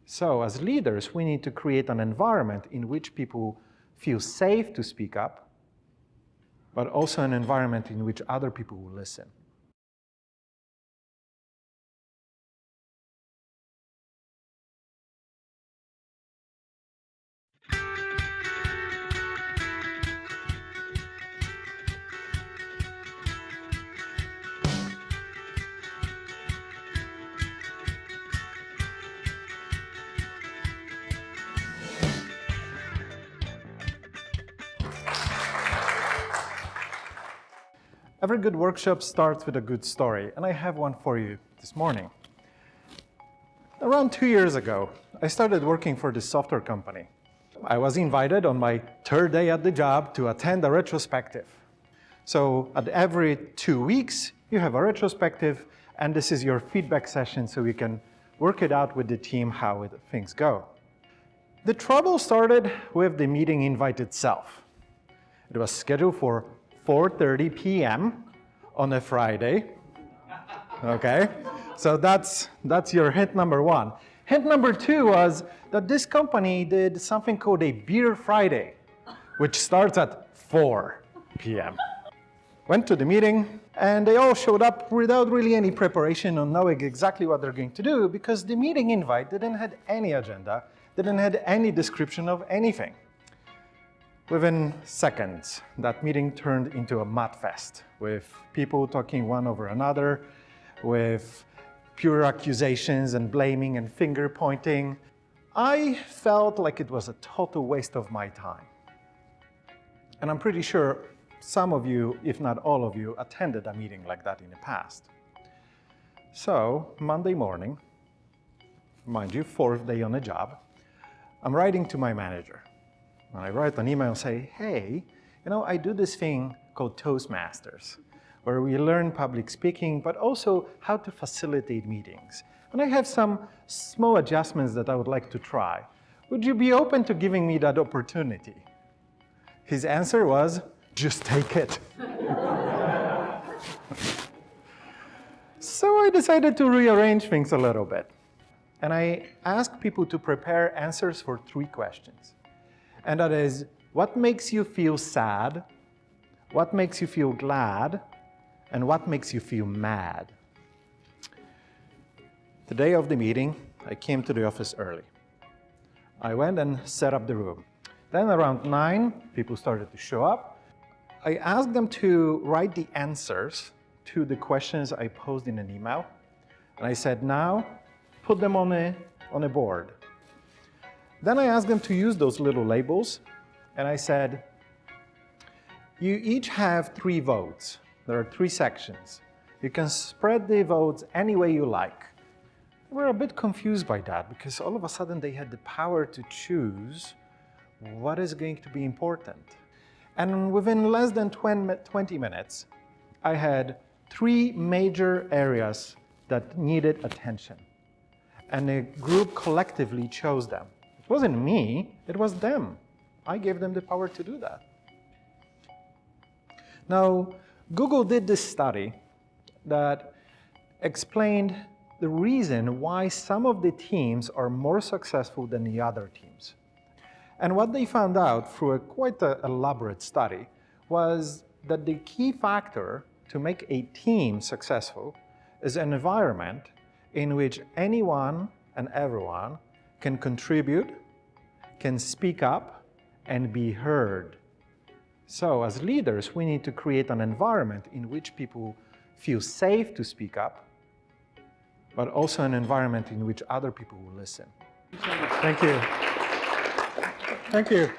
So as leaders, we need to create an environment in which people feel safe to speak up, but also an environment in which other people will listen. Every good workshop starts with a good story, and I have one for you this morning. Around 2 years ago, I started working for this software company. I was invited on my third day at the job to attend a retrospective. So at every 2 weeks, you have a retrospective, and this is your feedback session so you can work it out with the team how things go. The trouble started with the meeting invite itself. It was scheduled for 4:30 p.m. on a Friday. Okay, so that's your hint number one. Hint number two was that this company did something called a Beer Friday, which starts at 4 p.m. Went to the meeting, and they all showed up without really any preparation on knowing exactly what they're going to do, because the meeting invite didn't have any agenda, didn't have any description of anything. Within seconds, that meeting turned into a mud fest, with people talking one over another, with pure accusations and blaming and finger pointing. I felt like it was a total waste of my time. And I'm pretty sure some of you, if not all of you, attended a meeting like that in the past. So, Monday morning, mind you, 4th day on the job, I'm writing to my manager. And I write an email and say, hey, I do this thing called Toastmasters, where we learn public speaking, but also how to facilitate meetings. And I have some small adjustments that I would like to try. Would you be open to giving me that opportunity? His answer was, just take it. So I decided to rearrange things a little bit. And I asked people to prepare answers for 3 questions. And that is, what makes you feel sad? What makes you feel glad? And what makes you feel mad? The day of the meeting, I came to the office early. I went and set up the room. Then around 9, people started to show up. I asked them to write the answers to the questions I posed in an email. And I said, now, put them on a board. Then I asked them to use those little labels, and I said, you each have 3 votes. There are 3 sections. You can spread the votes any way you like. They were a bit confused by that, because all of a sudden they had the power to choose what is going to be important. And within less than 20 minutes, I had 3 major areas that needed attention. And the group collectively chose them. It wasn't me, it was them. I gave them the power to do that. Now, Google did this study that explained the reason why some of the teams are more successful than the other teams. And what they found out through a quite elaborate study was that the key factor to make a team successful is an environment in which anyone and everyone can contribute, can speak up, and be heard. So as leaders, we need to create an environment in which people feel safe to speak up, but also an environment in which other people will listen. Thank you. Thank you.